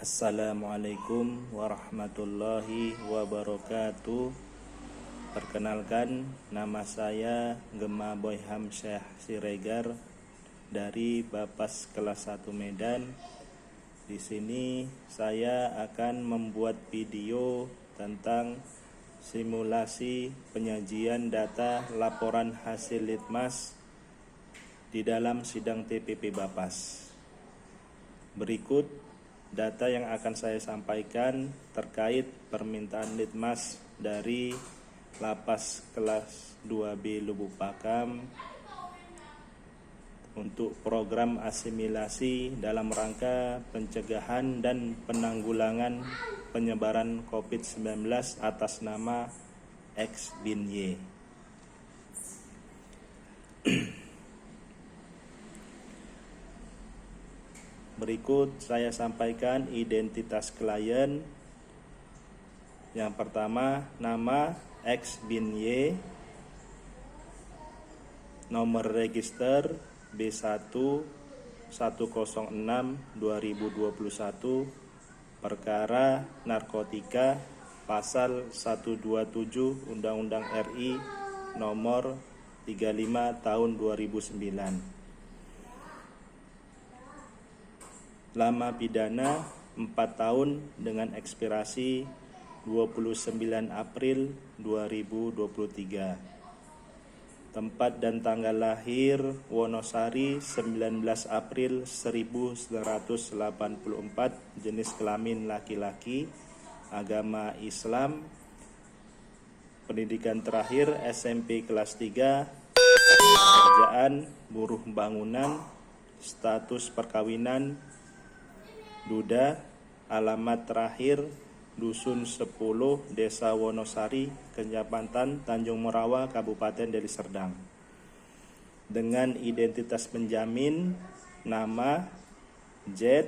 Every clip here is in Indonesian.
Assalamualaikum warahmatullahi wabarakatuh. Perkenalkan, nama saya Gema Boyham Syekh Siregar dari Bapas kelas 1 Medan. Di sini saya akan membuat video tentang simulasi penyajian data laporan hasil litmas di dalam sidang TPP Bapas. Berikut data yang akan saya sampaikan terkait permintaan litmas dari Lapas kelas 2B Lubuk Pakam untuk program asimilasi dalam rangka pencegahan dan penanggulangan penyebaran COVID-19 atas nama X bin Y. Berikut saya sampaikan identitas klien. Yang pertama, nama X bin Y, nomor register B1 106 2021, perkara narkotika pasal 127 Undang-Undang RI nomor 35 tahun 2009. Lama pidana 4 tahun dengan ekspirasi 29 April 2023. Tempat dan tanggal lahir Wonosari 19 April 1984, jenis kelamin laki-laki, agama Islam, pendidikan terakhir SMP kelas 3, pekerjaan buruh bangunan, status perkawinan duda, alamat terakhir Dusun 10, Desa Wonosari, Kecamatan Tanjung Morawa, Kabupaten Deli Serdang. Dengan identitas penjamin, nama Z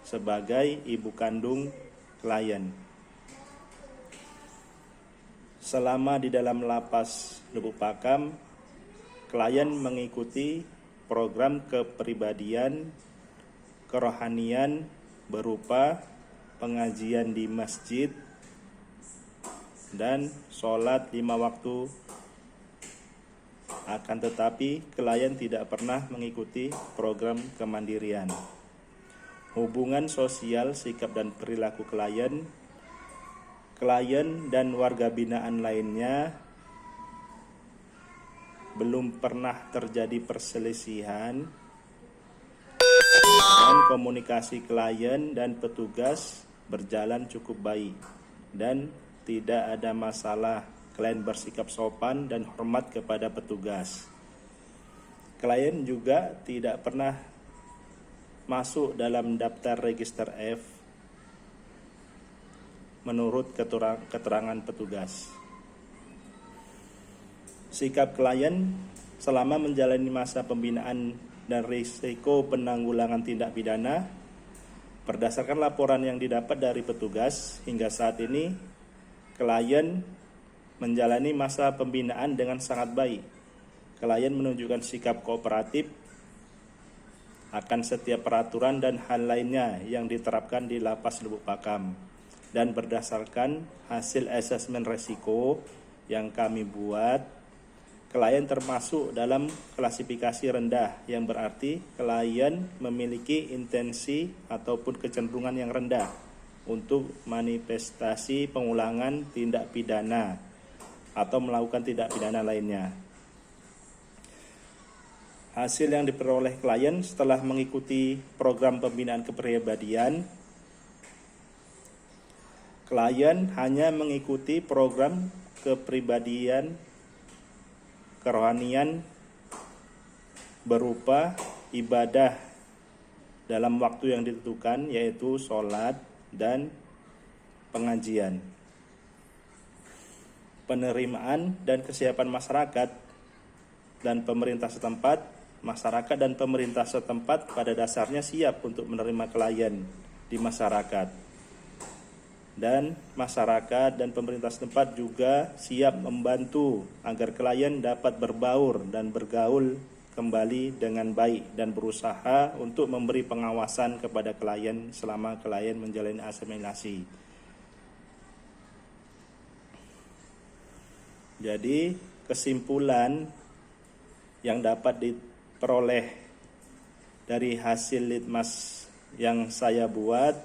sebagai ibu kandung klien. Selama di dalam Lapas Lubuk Pakam, klien mengikuti program kepribadian kerohanian berupa pengajian di masjid dan sholat 5 waktu. Akan tetapi klien tidak pernah mengikuti program kemandirian. Hubungan sosial, sikap dan perilaku klien dan warga binaan lainnya belum pernah terjadi perselisihan, dan komunikasi klien dan petugas berjalan cukup baik dan tidak ada masalah. Klien bersikap sopan dan hormat kepada petugas. Klien juga tidak pernah masuk dalam daftar register F menurut keterangan petugas. Sikap klien selama menjalani masa pembinaan dan risiko penanggulangan tindak pidana. Berdasarkan laporan yang didapat dari petugas, hingga saat ini klien menjalani masa pembinaan dengan sangat baik. Klien menunjukkan sikap kooperatif akan setiap peraturan dan hal lainnya yang diterapkan di Lapas Lubuk Pakam. Dan berdasarkan hasil asesmen risiko yang kami buat, klien termasuk dalam klasifikasi rendah, yang berarti klien memiliki intensi ataupun kecenderungan yang rendah untuk manifestasi pengulangan tindak pidana atau melakukan tindak pidana lainnya. Hasil yang diperoleh klien setelah mengikuti program pembinaan kepribadian, klien hanya mengikuti program kepribadian kerohanian berupa ibadah dalam waktu yang ditentukan, yaitu sholat dan pengajian. Penerimaan dan kesiapan masyarakat dan pemerintah setempat. Masyarakat dan pemerintah setempat pada dasarnya siap untuk menerima klien di masyarakat. Dan masyarakat dan pemerintah setempat juga siap membantu agar klien dapat berbaur dan bergaul kembali dengan baik dan berusaha untuk memberi pengawasan kepada klien selama klien menjalani asimilasi. Jadi kesimpulan yang dapat diperoleh dari hasil litmas yang saya buat,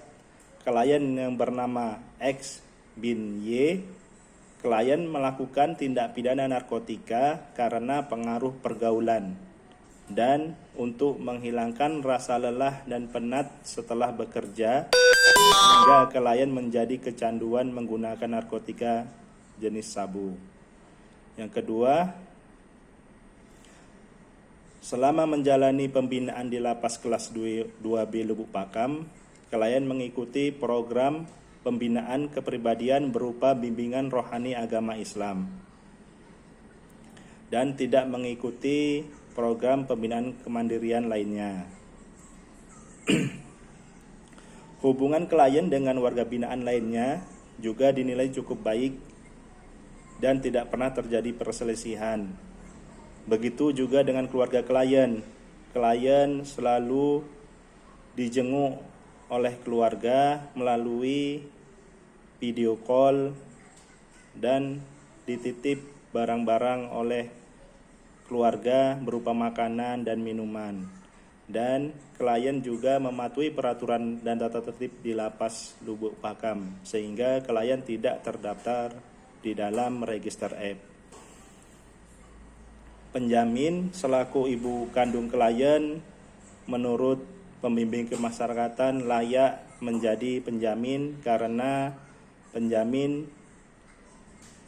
klien yang bernama X bin Y, klien melakukan tindak pidana narkotika karena pengaruh pergaulan dan untuk menghilangkan rasa lelah dan penat setelah bekerja, hingga klien menjadi kecanduan menggunakan narkotika jenis sabu. Yang kedua, selama menjalani pembinaan di Lapas Kelas 2B Lubuk Pakam, klien mengikuti program pembinaan kepribadian berupa bimbingan rohani agama Islam dan tidak mengikuti program pembinaan kemandirian lainnya. Hubungan klien dengan warga binaan lainnya juga dinilai cukup baik dan tidak pernah terjadi perselisihan. Begitu juga dengan keluarga klien. Klien selalu dijenguk oleh keluarga melalui video call dan dititip barang-barang oleh keluarga berupa makanan dan minuman. Dan klien juga mematuhi peraturan dan tata tertib di Lapas Lubuk Pakam sehingga klien tidak terdaftar di dalam register F. Penjamin selaku ibu kandung klien menurut pembimbing kemasyarakatan layak menjadi penjamin karena penjamin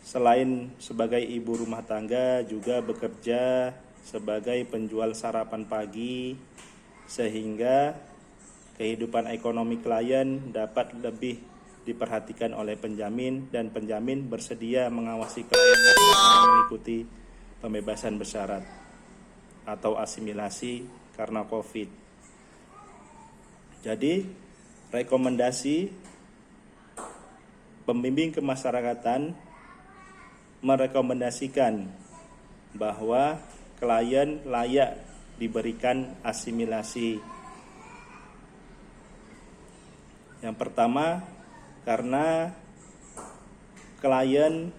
selain sebagai ibu rumah tangga juga bekerja sebagai penjual sarapan pagi sehingga kehidupan ekonomi klien dapat lebih diperhatikan oleh penjamin dan penjamin bersedia mengawasi klien mengikuti pembebasan bersyarat atau asimilasi karena COVID. Jadi, rekomendasi pembimbing kemasyarakatan merekomendasikan bahwa klien layak diberikan asimilasi. Yang pertama, karena klien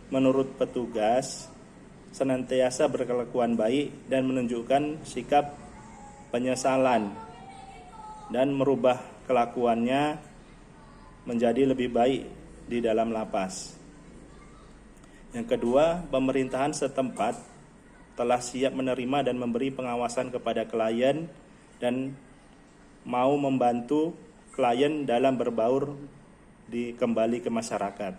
menurut petugas senantiasa berkelakuan baik dan menunjukkan sikap penyesalan dan merubah kelakuannya menjadi lebih baik di dalam lapas. Yang kedua, pemerintahan setempat telah siap menerima dan memberi pengawasan kepada klien dan mau membantu klien dalam berbaur kembali ke masyarakat.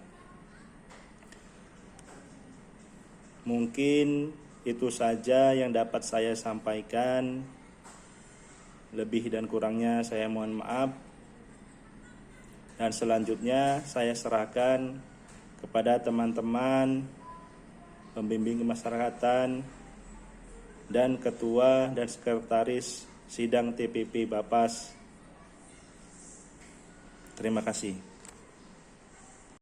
Mungkin itu saja yang dapat saya sampaikan. Lebih dan kurangnya saya mohon maaf. Dan selanjutnya saya serahkan kepada teman-teman pembimbing kemasyarakatan dan ketua dan sekretaris sidang TPP Bapas. Terima kasih.